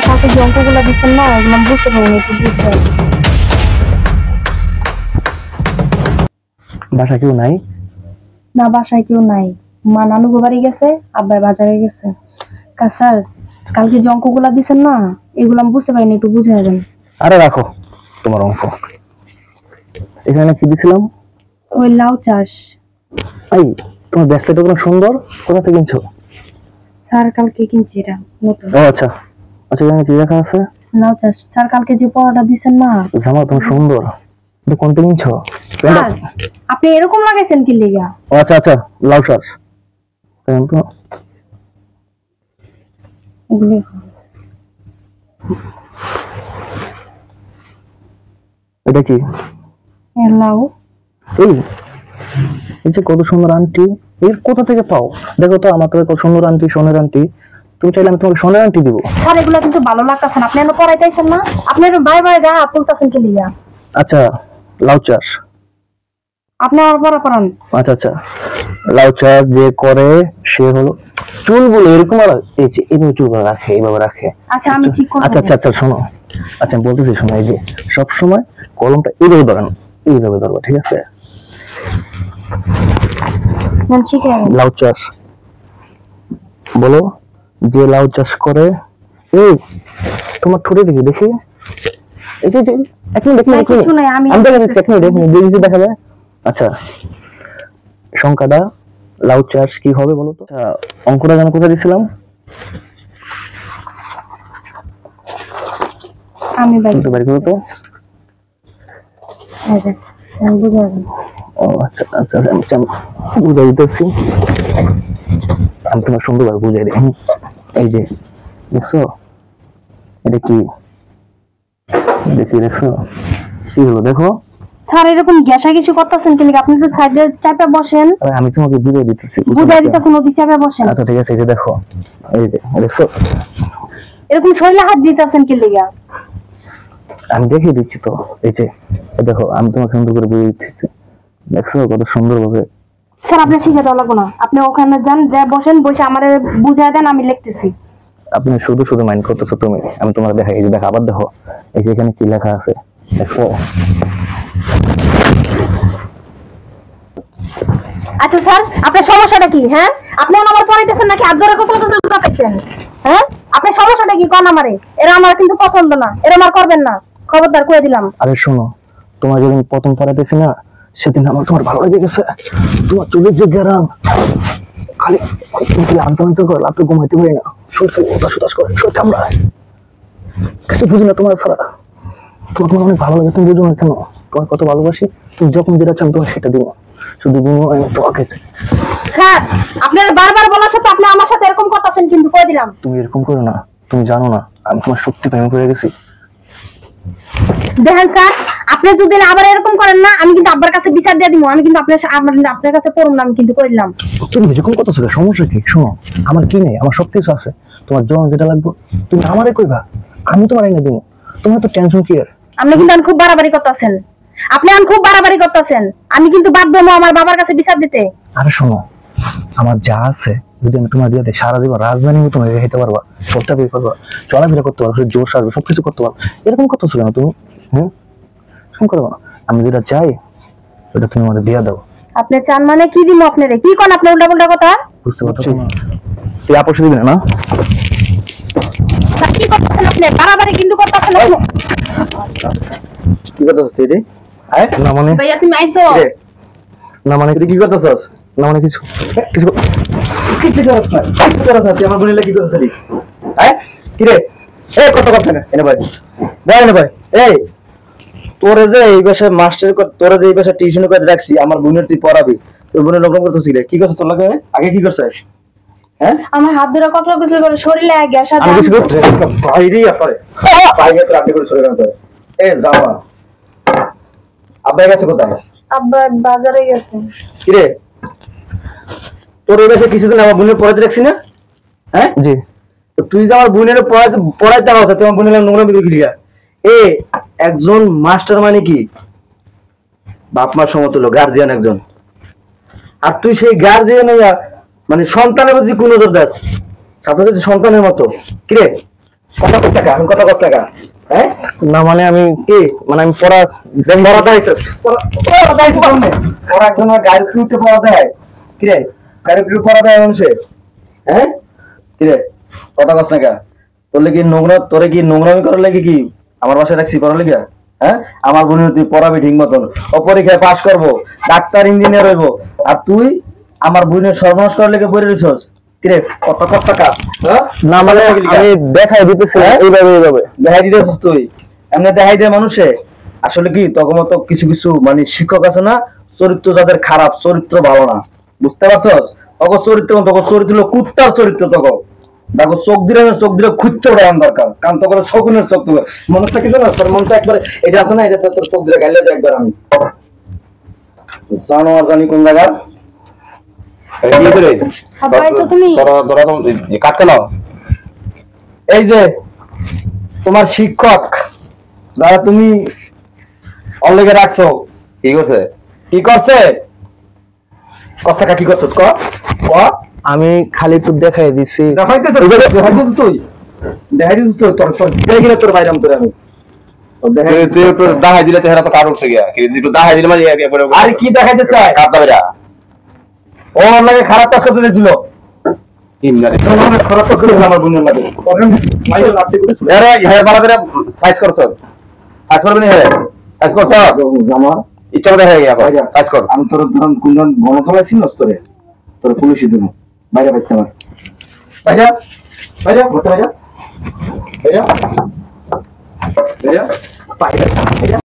কালকে যে অঙ্কগুলো দিচ্ছেন না ওগুলো বুঝতে পারিনি, একটু বুঝতে হবে। বাসা কেউ নাই? না, বাসায় কেউ নাই। মা নানু বাড়ি গেছে, আব্বাই বাজারে গেছে। স্যার, কালকে যে অঙ্কগুলো দিচ্ছেন না এগুলো আমি বুঝতে পারিনি, একটু বুঝে দেন। আরে রাখো তোমার অঙ্ক। এখানে কি দিছিলাম? ওই লাউ চাষ। এই তোমার ব্যস্তটা কোনো সুন্দর, কোথা থেকে কিনছো? স্যার কালকে কিনছি, এটা নতুন। ও আচ্ছা আচ্ছা, এখানে কি লেখা আছে? লাউ চাষ। স্যার কালকে যে পড়াটা দিচ্ছেন না জামা তোমার সুন্দর, এটা কোন থেকে কিনছো? স্যার আপনি এরকম লাগাইছেন কি লিগা? ও আচ্ছা আচ্ছা, লাউ চাষ। ওগুলো এটা কি? লাউ। এই এই যে কত সুন্দর আন্টি, এর কোথা থেকে পাও? দেখো তো আমার তো কত সুন্দর আন্টি, সোনার আন্টি। তুমি চাইলে আমি তোমাকে সোনার আন্টি দিব। স্যার এগুলো কিন্তু ভালো লাগতেছে না, আপনি এনে পড়াইতেছেন না, আপনি বাই বাই গা তুলতেছেন কি লিগা? আচ্ছা লাউ চাষ, আপনি আর পড়া পড়ান। আচ্ছা আচ্ছা, লাউ চাষ যে করে সে হলো চুলগুলো এরকম, আর এই যে এইভাবে চুলগুলো রাখে, এইভাবে রাখে। আচ্ছা আমি ঠিক করব। আচ্ছা আচ্ছা আচ্ছা, শোনো, আচ্ছা আমি বলতেছি শোনো, এই যে সব সময় কলমটা এইভাবে ধরেন, এইভাবে ধরবো, ঠিক আছে? লাউ চাষ বলো, যে লাউ চাষ করে। এই তোমার ঠোঁটে দেখি দেখি, এই যে এক মিনিট দেখি, আমি দেখা যাচ্ছে, এক মিনিট দেখি দেখা যায়। আচ্ছা সংখ্যাটা লাউ চাষ কি হবে বলো তো? আচ্ছা অঙ্কটা যেন কোথায় দিছিলাম? আমি বাড়ি করো তো। ও আচ্ছা আচ্ছা, আমি বুঝাই দিতেছি, আমি তোমার সুন্দরভাবে বুঝাই দিই। এই যে দেখছো এটা কি? দেখি দেখছো কি হলো? দেখো স্যার এরকম গ্যাসা কিছু করতেছেন কি? আপনি একটু সাইডে চাপে বসেন। আমি তোমাকে বুঝাই দিতেছি, বুঝাই দিতেছেন, ওদিক চাপে বসেন। আচ্ছা ঠিক আছে, এই যে দেখো, এই যে দেখছো এরকম শরীরে হাত দিতেছেন কি লিগা? আমি দেখিয়ে দিচ্ছি তো, এই যে দেখো আমি তোমাকে সুন্দর করে বুঝিয়ে দিচ্ছি, দেখছো কত সুন্দর ভাবে। স্যার আপনি শিখে দেওয়া লাগবো না, আপনি ওখানে যান, যা বসেন, বসে আমারে বুঝাই দেন, আমি লিখতেছি। আপনি শুধু শুধু মাইন্ড করতেছো তুমি, আমি তোমাকে দেখাই। এই যে দেখো, আবার দেখো, এই যে এখানে কি লেখা আছে দেখো। আচ্ছা স্যার আপনার সমস্যাটা কি? হ্যাঁ, আপনি আমার পড়াইতেছেন নাকি হাত ধরে কথা বলতেছেন? হ্যাঁ, আপনার সমস্যাটা কি কোন? আমারে এরা আমার কিন্তু পছন্দ না, এরা আমার করবেন না, খবরদার করে দিলাম। আরে শোনো, তোমার যেদিন প্রথম পড়াইতেছি না সেদিন আমার তোমার ভালো লেগে গেছে। তোমার চোখের যে গ্যারাম, খালি আন্তর্জাতিক করে রাতে ঘুমাইতে পারি না, শরীর উদাস উদাস করে, শরীর কামড়ায়, কিছু বুঝি না তোমার ছাড়া। তোমার অনেক ভালো লাগে, তুমি বুঝো না কেন? তোমার কত ভালোবাসি, তুমি যখন যেটা চান তোমার সেটা দিব, শুধু বিনিময়ে আমি তোমাকে চাই। স্যার আপনারা বারবার বলার সাথে আপনি আমার সাথে এরকম করতেছেন, কিন্তু কই দিলাম। তুমি এরকম করো না, তুমি জানো না আমি তোমার সত্যি প্রেমে পড়ে গেছি। দেখেন স্যার, আপনি যদি আবার এরকম করেন না, আমি কিন্তু আব্বার কাছে বিচার দিয়ে দিব। আমি কিন্তু আপনার কাছে পড়ুন না, আমি কিন্তু কই দিলাম। তুমি এরকম কথা ছিল, সমস্যা কি? শোনো, আমার কি নেই, আমার সবকিছু আছে। তোমার যখন যেটা লাগবে তুমি আমারে কইবা, আমি তোমার এনে দিব। তোমার তো টেনশন কি? আর আপনি কিন্তু খুব বাড়াবাড়ি করতেছেন, আপনি খুব বাড়াবাড়ি করতেছেন। আমি কিন্তু বাধ্য হবো আমার বাবার কাছে বিচার দিতে। আরে শোনো, আমার যা আছে যদি আমি তোমার দিয়ে সারা জীবন রাজধানী মতো হেঁটে পারবা, সবটা বের করবা, চলাফেরা করতে পারবো, জোর আসবে, সবকিছু করতে পারবো। এরকম কথা ছিল না তুমি। শুন করবো, আমি যেটা চাই ওটা তুমি আমাদের দিয়ে দাও। আপনি চান মানে কি দিব? আপনারে কি কোন? আপনি উল্টা পুল্টা কথা বুঝতে পারছি না। তুই আপোষ দিবি না? কি করতেছেন আপনি? বাড়াবাড়ি কিন্তু করতেছেন আপনি। কি করতেছিস তুই রে? আয় না মানে ভাইয়া তুমি আইছো না মানে তুই কি করতেছিস? না মানে কিছু কিছু কিছু করছ না, কিছু করছ না, তুই আমার বোনের লাগি করছিস? আয় কি রে? এই কত কথা না এনে ভাই, ভাই এনে ভাই, এই তোরে যে এই ভাষা মাস্টার তোরে যে এই ভাষা টিউশন করে রাখছি, আমার বোনের তুই পড়াবি, তোর বোনের লগ্ন করতেছিস কি করছ? তোর লাগে আগে কি করছিস? হ্যাঁ আমার হাত ধরে কথা বলতে করে শরীরে গ্যাস আছে। আমি কিছু করতে বাইরে আপরে বাইরে তো আপনি করে চলে গেল। এ জামা আব্বা গেছে কোথায়? আব্বা বাজারে গেছে। কি রে, তোর এই ভাষা কিছুদিন আমার বোনের পড়াতে রাখছি না? হ্যাঁ জি, তুই যে আমার বোনের পড়াইতে হবে, তোমার বোনের নোংরা বিক্রি গিয়া এ একজন মাস্টার মানে কি বাপ মার সমতুল্য, গার্জিয়ান একজন। আর তুই সেই গার্জিয়ান মানে সন্তানের প্রতি কোন নজর দাস, ছাত্রদের সন্তানের মতো। কিরে কত টাকা এখন কত টাকা? হ্যাঁ না মানে আমি কি মানে আমি পড়া পড়া দাইছো পড়া দাইছো কেমনে? পড়া একজন গাড়ি উঠতে পড়া দেয় কি রে? গাড়ি উঠতে পড়া দেয় মানুষে? হ্যাঁ কি রে কথা কস না কা? তোরে কি নোংরামি করার লাগে কি আমার বাসায় রাখছি পড়া লেগে? হ্যাঁ আমার বোনের তুই পড়াবি ঠিক মতন, ও পরীক্ষায় পাস করবো, ডাক্তার ইঞ্জিনিয়ার হইব, আর তুই আমার বোনের সর্বনাশ করার লেগে পড়ে রইছস কি রে? কত টাকা? হ্যাঁ না মানে আমি দেখাই দিতেছি এইভাবে দেখাই দিতেছিস তুই? এমনি দেখাই দেয় মানুষে? আসলে কি তখন মতো কিছু কিছু মানে শিক্ষক আছে না, চরিত্র যাদের খারাপ, চরিত্র ভালো না, বুঝতে পারছস? তখন চরিত্র হলো কুত্তার চরিত্র। তখন দেখো চোখ দিলে খুঁজছে ওঠান দরকার, কারণ তখন শকুনের চোখ দেবে। মনটা কি জানো, তোর মনটা একবার এটা আছে না, এটা তোর চোখ দিলে গাইলে একবার আমি জানোয়ার জানি কোন জায়গা। আব্বা আইছো তুমি? কাটতে নাও। এই যে তোমার শিক্ষক যারা তুমি অলেগে রাখছো, কি করছে? কথাটা কি করছো? আমি খালি একটু দেখাই দিছি দেখাইতেছিস তুই? দেখাইতেছিস তুই? তোর দেখে গেলে তোর বাইরাম তোর আমি দাহাই দিলে তো হেরা তো কারণ সে গিয়া দাহাই দিলে মানে আর কি দেখাইতে চায়? ও আমার লাগে খারাপ কাজ করতে দিয়েছিল, খারাপ কাজ করে আমার বোনের লাগে সাইজ করছো, সাইজ করবে না? সাইজ করছো আমার ইচ্ছা মতো হয়ে গিয়া সাইজ কর। আমি তোর ধরুন কোনজন গণতলায় ছিল তোরে, তোর পুলিশই দিন বাইরে পাইছে আমার বাইরা বাইরা ঘুরতে বাইরা বাইরা বাইরা বাইরা